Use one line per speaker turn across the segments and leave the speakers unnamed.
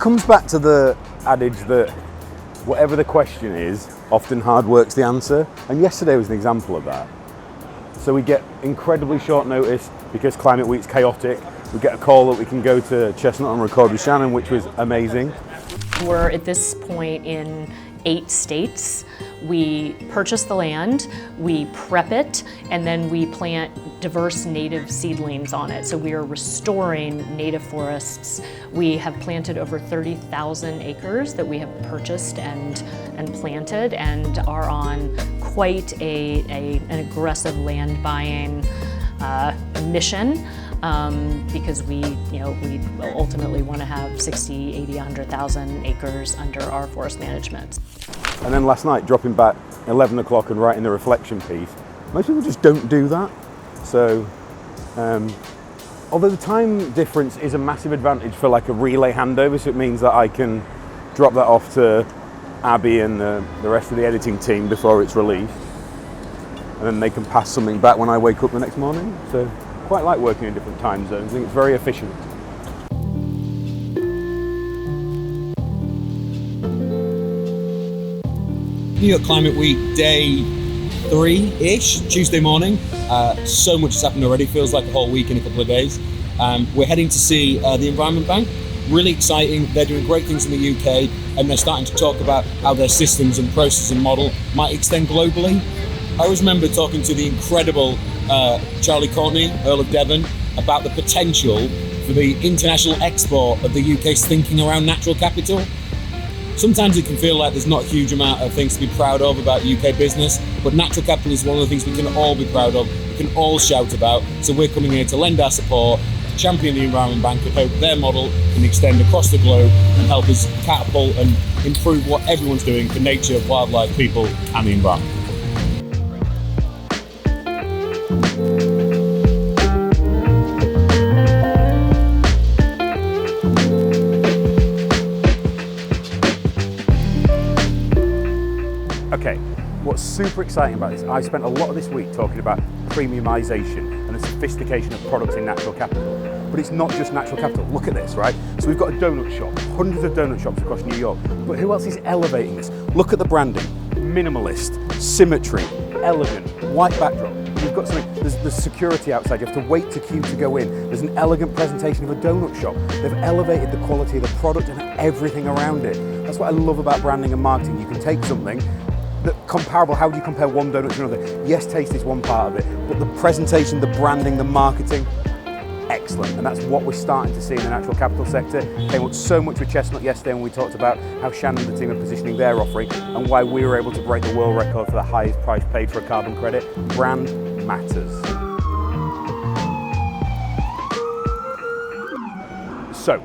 comes back to the adage that whatever the question is, often hard work's the answer. And yesterday was an example of that. So we get incredibly short notice because Climate Week's chaotic. We get a call that we can go to Chestnut and record with Shannon, which was amazing.
We're at this point in 8 states. We purchase the land, we prep it, and then we plant diverse native seedlings on it. So we are restoring native forests. We have planted over 30,000 acres that we have purchased and planted, and are on quite an aggressive land buying mission. Because we ultimately want to have 60, 80, 100,000 acres under our forest management.
And then last night, dropping back 11 o'clock and writing the reflection piece. Most people just don't do that. So, although the time difference is a massive advantage for like a relay handover, so it means that I can drop that off to Abby and the rest of the editing team before it's released. And then they can pass something back when I wake up the next morning. So, quite like working in different time zones. I think it's very efficient.
New York Climate Week, day 3-ish, Tuesday morning. So much has happened already, feels like a whole week in a couple of days. We're heading to see the Environment Bank. Really exciting, they're doing great things in the UK, and they're starting to talk about how their systems and processing model might extend globally. I always remember talking to the incredible Charlie Courtney, Earl of Devon, about the potential for the international export of the UK's thinking around natural capital. Sometimes it can feel like there's not a huge amount of things to be proud of about UK business, but natural capital is one of the things we can all be proud of, we can all shout about. So we're coming here to lend our support, to champion the Environment Bank, and hope their model can extend across the globe and help us catapult and improve what everyone's doing for nature, wildlife, people, and the environment.
Okay, what's super exciting about this, I spent a lot of this week talking about premiumization and the sophistication of products in natural capital. But it's not just natural capital. Look at this, right? So we've got a donut shop, hundreds of donut shops across New York. But who else is elevating this? Look at the branding. Minimalist, symmetry, elegant, white backdrop. We've got something, there's security outside, you have to wait to queue to go in. There's an elegant presentation of a donut shop. They've elevated the quality of the product and everything around it. That's what I love about branding and marketing. You can take something comparable. How do you compare one donut to another? Yes, taste is one part of it, but the presentation, the branding, the marketing, excellent. And that's what we're starting to see in the natural capital sector. Came up so much with Chestnut yesterday when we talked about how Shannon and the team are positioning their offering and why we were able to break the world record for the highest price paid for a carbon credit. Brand matters. So,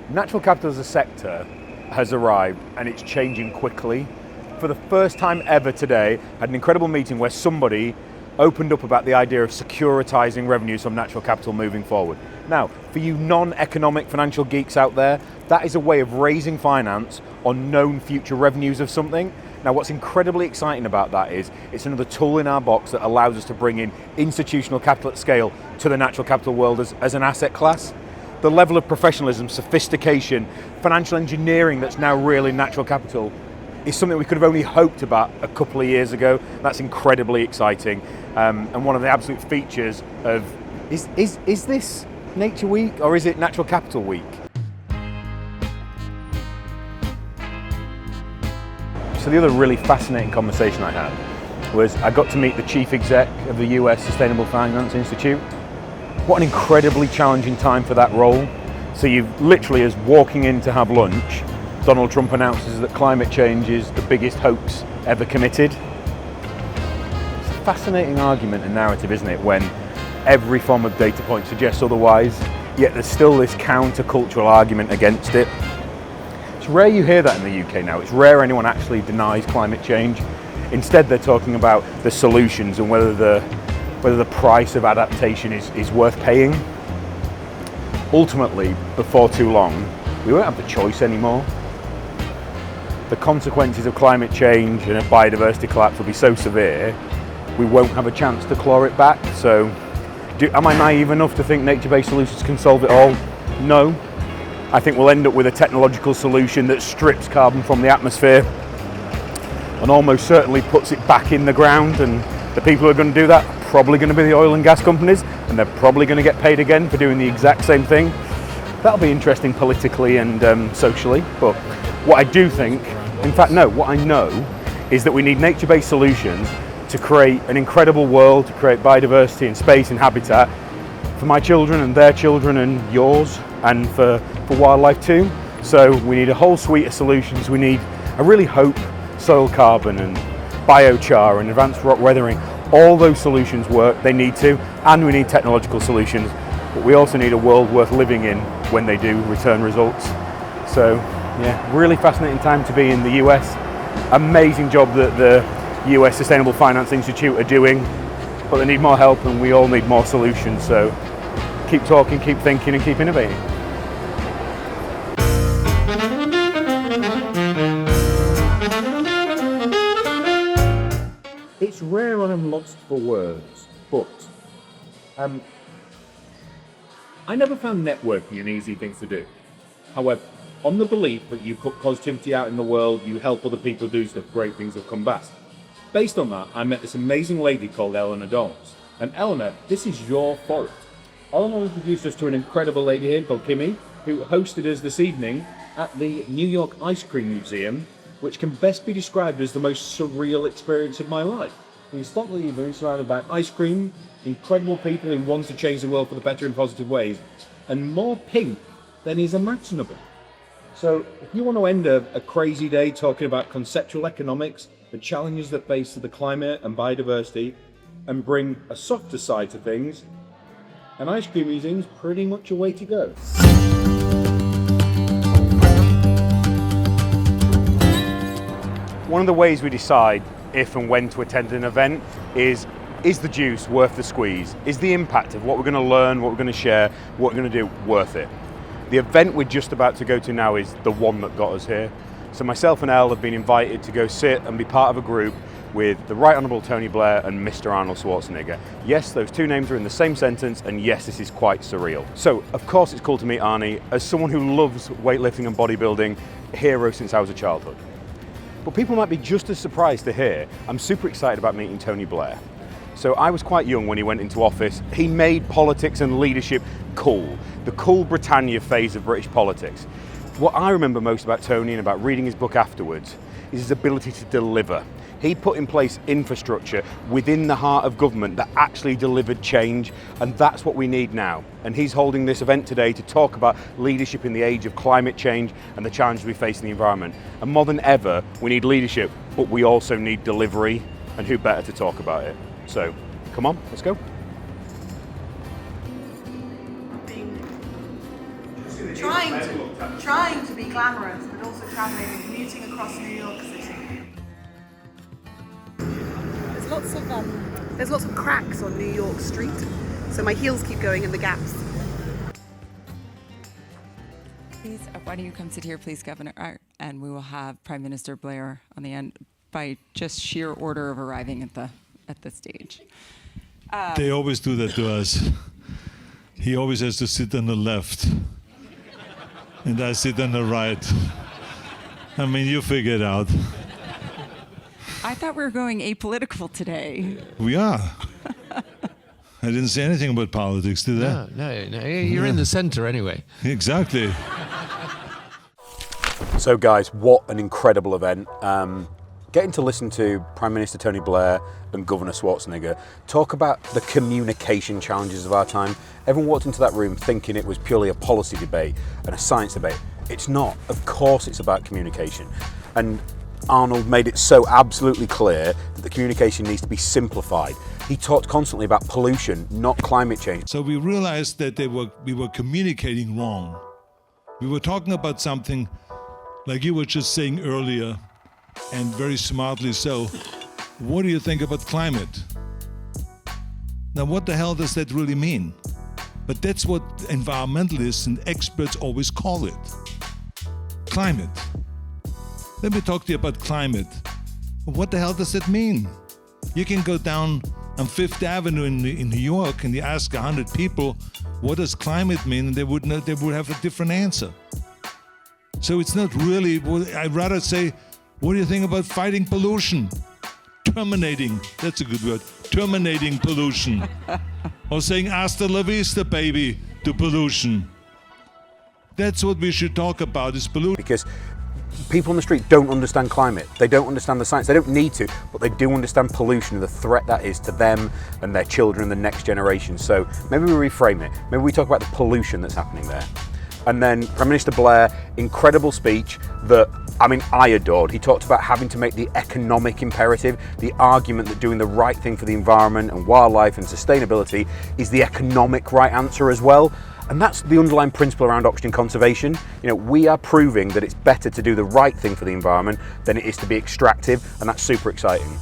natural capital as a sector has arrived and it's changing quickly. For the first time ever today, I had an incredible meeting where somebody opened up about the idea of securitizing revenues from natural capital moving forward. Now, for you non-economic financial geeks out there, that is a way of raising finance on known future revenues of something. Now, what's incredibly exciting about that is it's another tool in our box that allows us to bring in institutional capital at scale to the natural capital world as an asset class. The level of professionalism, sophistication, financial engineering that's now real in natural capital is something we could have only hoped about a couple of years ago. That's incredibly exciting. And one of the absolute features of, is this Nature Week or is it Natural Capital Week? So the other really fascinating conversation I had was I got to meet the chief exec of the US Sustainable Finance Institute. What an incredibly challenging time for that role. So you've literally, as walking in to have lunch, Donald Trump announces that climate change is the biggest hoax ever committed. It's a fascinating argument and narrative, isn't it, when every form of data point suggests otherwise, yet there's still this counter-cultural argument against it. It's rare you hear that in the UK now. It's rare anyone actually denies climate change. Instead, they're talking about the solutions and whether the price of adaptation is worth paying. Ultimately, before too long, we won't have the choice anymore. The consequences of climate change and a biodiversity collapse will be so severe, we won't have a chance to claw it back. So, am I naive enough to think nature-based solutions can solve it all? No. I think we'll end up with a technological solution that strips carbon from the atmosphere and almost certainly puts it back in the ground, and the people who are going to do that are probably going to be the oil and gas companies, and they're probably going to get paid again for doing the exact same thing. That'll be interesting politically and socially, but what I do think, in fact no, what I know is that we need nature-based solutions to create an incredible world, to create biodiversity and space and habitat for my children and their children and yours, and for wildlife too. So we need a whole suite of solutions. We need, I really hope, soil carbon and biochar and advanced rock weathering. All those solutions work, they need to, and we need technological solutions, but we also need a world worth living in when they do return results. So yeah, really fascinating time to be in the US. Amazing job that the US Sustainable Finance Institute are doing, but they need more help and we all need more solutions. So keep talking, keep thinking and keep innovating.
It's rare and I'm lost for words, but I never found networking an easy thing to do. However, on the belief that you put positivity out in the world, you help other people do stuff, great things will come back. Based on that, I met this amazing lady called Eleanor Dawes. And Eleanor, this is your fault. Eleanor introduced us to an incredible lady here called Kimmy, who hosted us this evening at the New York Ice Cream Museum, which can best be described as the most surreal experience of my life. You stop leaving surrounded by ice cream, incredible people who want to change the world for the better in positive ways, and more pink than is imaginable. So if you want to end a crazy day talking about conceptual economics, the challenges that face the climate and biodiversity, and bring a softer side to things, an ice cream museum is pretty much a way to go.
One of the ways we decide if and when to attend an event is the juice worth the squeeze? Is the impact of what we're going to learn, what we're going to share, what we're going to do worth it? The event we're just about to go to now is the one that got us here. So myself and Elle have been invited to go sit and be part of a group with the Right Honourable Tony Blair and Mr. Arnold Schwarzenegger. Yes, those two names are in the same sentence, and yes, this is quite surreal. So, of course it's cool to meet Arnie, as someone who loves weightlifting and bodybuilding, a hero since I was a childhood. But people might be just as surprised to hear I'm super excited about meeting Tony Blair. So I was quite young when he went into office. He made politics and leadership cool, the cool Britannia phase of British politics. What I remember most about Tony and about reading his book afterwards is his ability to deliver. He put in place infrastructure within the heart of government that actually delivered change, and that's what we need now. And he's holding this event today to talk about leadership in the age of climate change and the challenges we face in the environment. And more than ever, we need leadership, but we also need delivery, and who better to talk about it? So, come on, let's go.
Trying to be glamorous, but also traveling and commuting across New York City. There's lots of cracks on New York Street, so my heels keep going in the gaps.
Please, why don't you come sit here, please, Governor, and we will have Prime Minister Blair on the end by just sheer order of arriving at the stage.
They always do that to us. He always has to sit on the left, and I sit on the right. I mean, you figure it out.
I thought we were going apolitical today.
We are. I didn't say anything about politics, did I?
No. You're in the center anyway.
Exactly.
So guys, what an incredible event. Getting to listen to Prime Minister Tony Blair and Governor Schwarzenegger talk about the communication challenges of our time. Everyone walked into that room thinking it was purely a policy debate and a science debate. It's not. Of course it's about communication. And Arnold made it so absolutely clear that the communication needs to be simplified. He talked constantly about pollution, not climate change.
So we realized that we were communicating wrong. We were talking about something like you were just saying earlier, and very smartly so. What do you think about climate? Now, what the hell does that really mean? But that's what environmentalists and experts always call it. Climate. Let me talk to you about climate. What the hell does that mean? You can go down on Fifth Avenue in New York and you ask 100 people, what does climate mean? And they would have a different answer. So it's not really, I'd rather say, what do you think about fighting pollution? Terminating, that's a good word, terminating pollution. Or saying hasta la vista, baby, to pollution. That's what we should talk about, is pollution.
Because people on the street don't understand climate. They don't understand the science. They don't need to, but they do understand pollution and the threat that is to them and their children and the next generation. So maybe we reframe it. Maybe we talk about the pollution that's happening there. And then Prime Minister Blair, incredible speech that, I mean, I adored. He talked about having to make the economic imperative, the argument that doing the right thing for the environment and wildlife and sustainability is the economic right answer as well. And that's the underlying principle around oxygen conservation. You know, we are proving that it's better to do the right thing for the environment than it is to be extractive, and that's super exciting.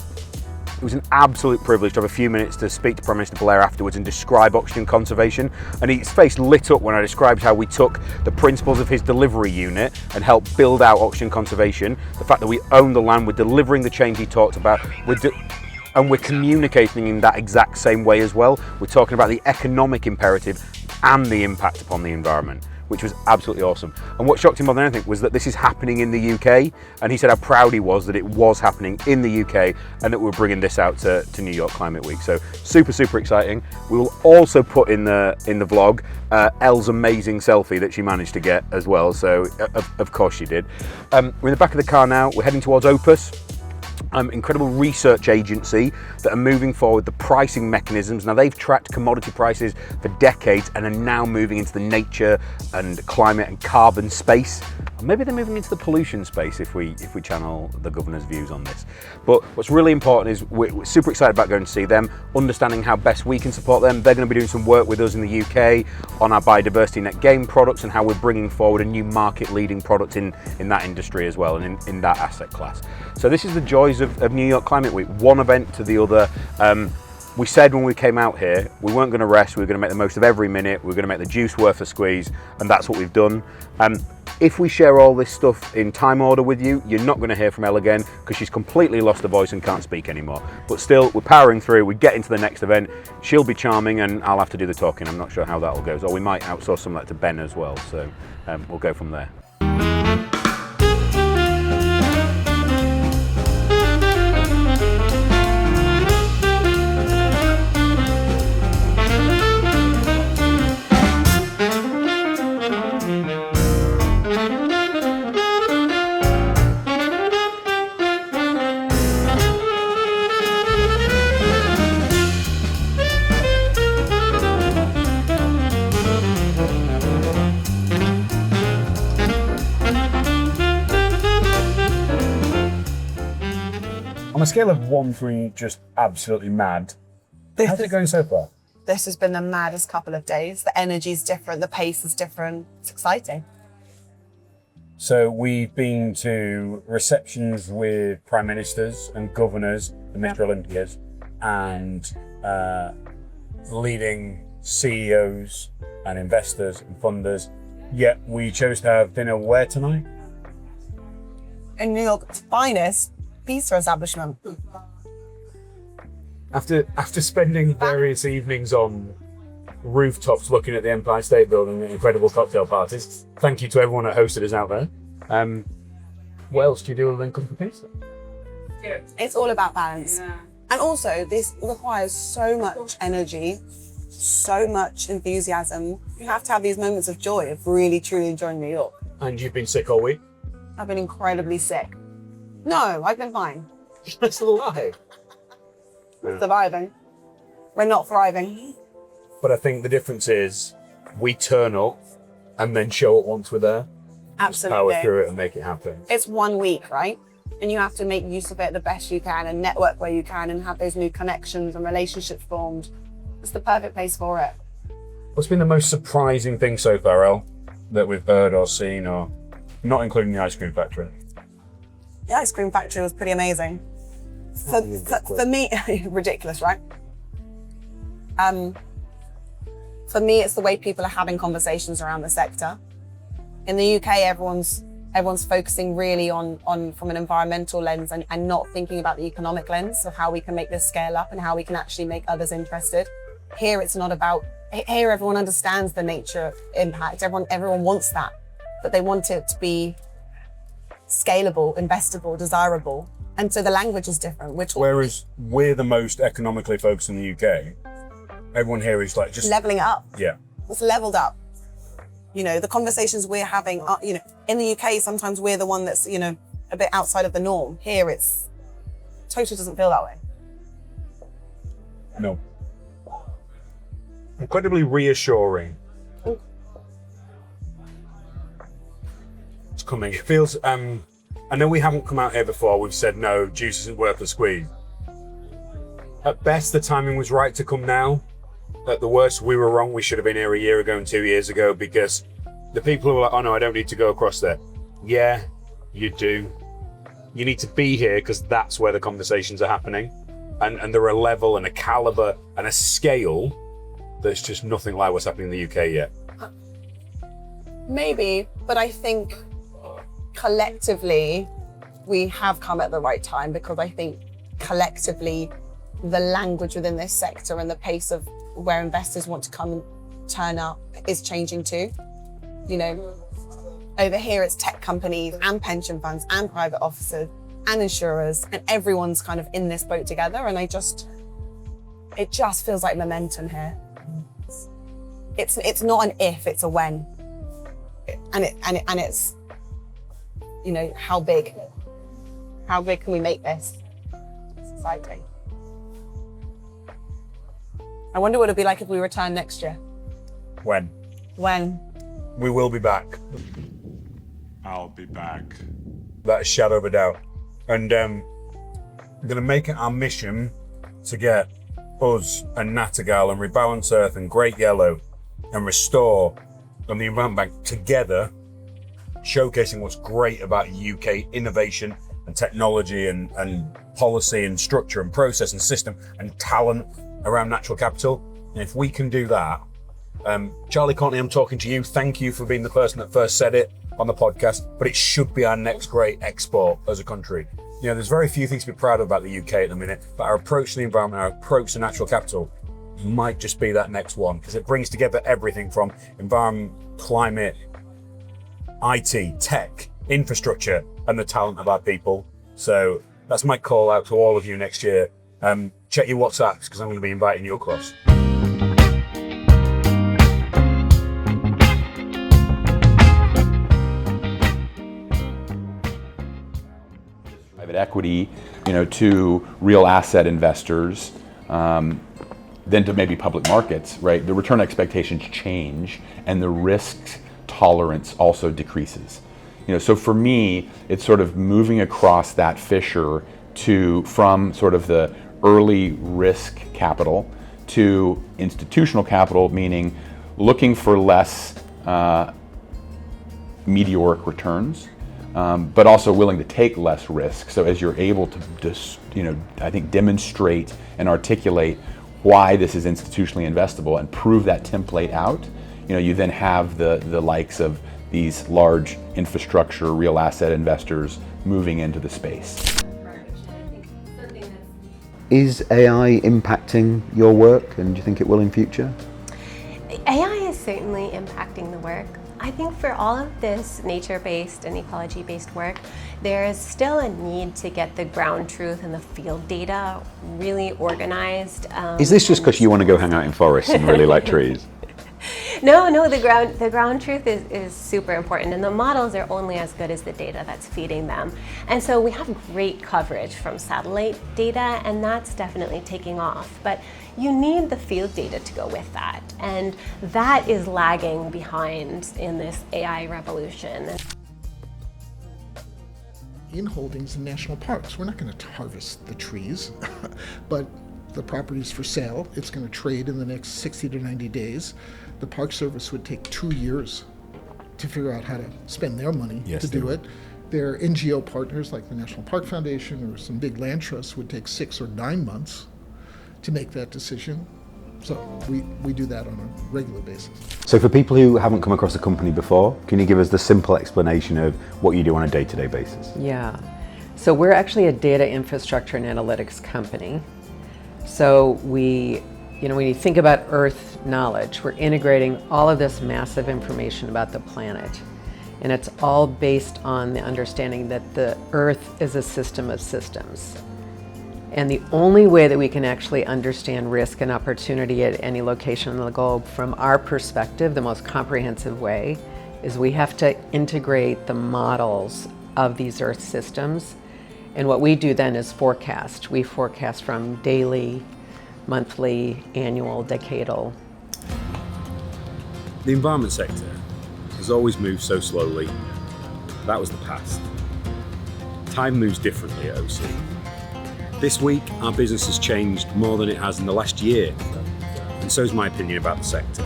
It was an absolute privilege to have a few minutes to speak to Prime Minister Blair afterwards and describe oxygen conservation. And his face lit up when I described how we took the principles of his delivery unit and helped build out oxygen conservation. The fact that we own the land, we're delivering the change he talked about, and we're communicating in that exact same way as well. We're talking about the economic imperative and the impact upon the environment, which was absolutely awesome. And what shocked him more than anything was that this is happening in the UK, and he said how proud he was that it was happening in the UK and that we're bringing this out to New York Climate Week. So super exciting. We will also put in the vlog Elle's amazing selfie that she managed to get as well, so of course she did. We're in the back of the car now, we're heading towards Opus. Incredible research agency that are moving forward the pricing mechanisms. Now, they've tracked commodity prices for decades and are now moving into the nature and climate and carbon space. Or maybe they're moving into the pollution space if we channel the governor's views on this. But what's really important is we're super excited about going to see them, understanding how best we can support them. They're going to be doing some work with us in the UK on our biodiversity net gain products and how we're bringing forward a new market leading product in that industry as well and in that asset class. So this is the joys of New York Climate Week, one event to the other. We said when we came out here, we weren't going to rest, we were going to make the most of every minute, we were going to make the juice worth a squeeze, and that's what we've done. If we share all this stuff in time order with you, you're not going to hear from Elle again because she's completely lost her voice and can't speak anymore. But still, we're powering through, we get into the next event, she'll be charming and I'll have to do the talking. I'm not sure how that'll go, or we might outsource some of that to Ben as well, so we'll go from there. On a scale of 1 to just absolutely mad, how's it going so far?
This has been the maddest couple of days. The energy's different, the pace is different. It's exciting.
So we've been to receptions with prime ministers and governors and Mr. Olympias and leading CEOs and investors and funders, yet we chose to have dinner where tonight?
In New York's finest pizza establishment.
After spending various evenings on rooftops looking at the Empire State Building and incredible cocktail parties, thank you to everyone that hosted us out there. What else do you do other than cook for pizza?
It's all about balance. Yeah. And also, this requires so much energy, so much enthusiasm. You have to have these moments of joy of really, truly enjoying New York.
And you've been sick all week?
I've been incredibly sick. No, I've been fine.
That's a lie.
Surviving. We're not thriving.
But I think the difference is we turn up and then show up once we're there.
Absolutely.
Power through it and make it happen.
It's 1 week, right? And you have to make use of it the best you can and network where you can and have those new connections and relationships formed. It's the perfect place for it.
What's been the most surprising thing so far, Elle, that we've heard or seen, or not including the ice cream factory?
The ice cream factory was pretty amazing. For me, ridiculous, right? For me, it's the way people are having conversations around the sector. In the UK, everyone's focusing really on from an environmental lens and not thinking about the economic lens of how we can make this scale up and how we can actually make others interested. Here, it's not about, here everyone understands the nature impact. Everyone wants that, but they want it to be scalable, investable, desirable. And so the language is different.
Whereas we're the most economically focused in the UK, everyone here is like just
leveling it up.
Yeah.
It's leveled up. You know, the conversations we're having are, you know, in the UK, sometimes we're the one that's, you know, a bit outside of the norm. Here it's totally doesn't feel that way.
No. Incredibly reassuring. It's coming. It feels, I know we haven't come out here before, we've said no, juice isn't worth the squeeze. At best, the timing was right to come now. At the worst, we were wrong. We should have been here a year ago and 2 years ago, because the people who are like, oh no, I don't need to go across there. Yeah, you do. You need to be here because that's where the conversations are happening. And they're a level and a caliber and a scale that's just nothing like what's happening in the UK yet.
Maybe, but I think collectively we have come at the right time, because I think collectively the language within this sector and the pace of where investors want to come and turn up is changing too. You know, over here it's tech companies and pension funds and private officers and insurers, and everyone's kind of in this boat together. And it just feels like momentum here. It's not an if, it's a when. And it's, you know, how big can we make this? It's exciting. I wonder what it'd be like if we return next year.
When?
We
will be back.
I'll be back.
That is shadow of a doubt. And I'm gonna make it our mission to get us and Nattergal and Rebalance Earth and Great Yellow and Restore and the Environment Bank together, showcasing what's great about UK innovation and technology and policy and structure and process and system and talent around natural capital. And if we can do that, Charlie Courtney, I'm talking to you. Thank you for being the person that first said it on the podcast, but it should be our next great export as a country. You know, there's very few things to be proud of about the UK at the minute, but our approach to the environment, our approach to natural capital might just be that next one, because it brings together everything from environment, climate, IT, tech, infrastructure, and the talent of our people. So that's my call out to all of you next year. Check your WhatsApps, because I'm going to be inviting you across.
Private equity, you know, to real asset investors, then to maybe public markets, right? The return expectations change, and the risk tolerance also decreases. You know, so for me, it's sort of moving across that fissure from sort of the early risk capital to institutional capital, meaning looking for less meteoric returns, but also willing to take less risk. So as you're able to just, you know, I think demonstrate and articulate why this is institutionally investable and prove that template out, you know, you then have the likes of these large infrastructure, real asset investors moving into the space.
Is AI impacting your work, and do you think it will in future?
AI is certainly impacting the work. I think for all of this nature-based and ecology-based work, there is still a need to get the ground truth and the field data really organized.
Is this just because you want to go hang out in forests and really like trees?
No, the ground truth is super important, and the models are only as good as the data that's feeding them. And so we have great coverage from satellite data, and that's definitely taking off. But you need the field data to go with that, and that is lagging behind in this AI revolution.
In holdings in national parks, we're not going to harvest the trees, but the property's for sale. It's going to trade in the next 60 to 90 days. The Park Service would take 2 years to figure out how to spend their money to do it. Their NGO partners like the National Park Foundation or some big land trusts would take 6 or 9 months to make that decision. So we do that on a regular basis.
So for people who haven't come across a company before, can you give us the simple explanation of what you do on a day-to-day basis?
Yeah. So we're actually a data infrastructure and analytics company. So when you think about Earth knowledge, we're integrating all of this massive information about the planet And it's all based on the understanding that the Earth is a system of systems. And the only way that we can actually understand risk and opportunity at any location on the globe from our perspective, the most comprehensive way, is we have to integrate the models of these Earth systems. And what we do then is forecast. We forecast from daily, monthly, annual, decadal.
The environment sector has always moved so slowly. That was the past. Time moves differently at OC. This week, our business has changed more than it has in the last year, and so is my opinion about the sector.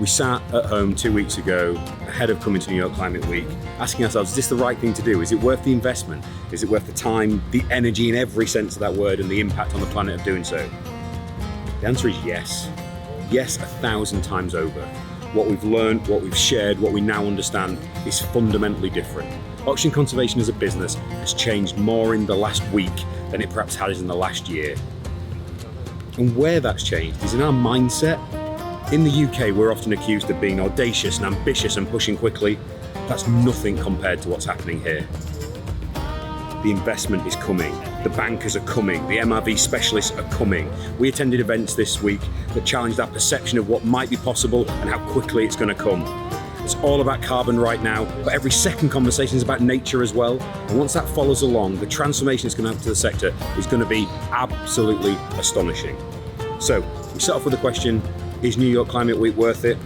We sat at home 2 weeks ago, ahead of coming to New York Climate Week, asking ourselves, is this the right thing to do? Is it worth the investment? Is it worth the time, the energy in every sense of that word, and the impact on the planet of doing so? The answer is yes. Yes, 1,000 times over. What we've learned, what we've shared, what we now understand is fundamentally different. Oxygen conservation as a business has changed more in the last week than it perhaps has in the last year. And where that's changed is in our mindset. In the UK, we're often accused of being audacious and ambitious and pushing quickly. That's nothing compared to what's happening here. The investment is coming. The bankers are coming. The MRV specialists are coming. We attended events this week that challenged our perception of what might be possible and how quickly it's going to come. It's all about carbon right now, but every second conversation is about nature as well. And once that follows along, the transformation it's going to have to the sector is going to be absolutely astonishing. So we set off with the question, is New York Climate Week worth it?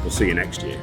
We'll see you next year.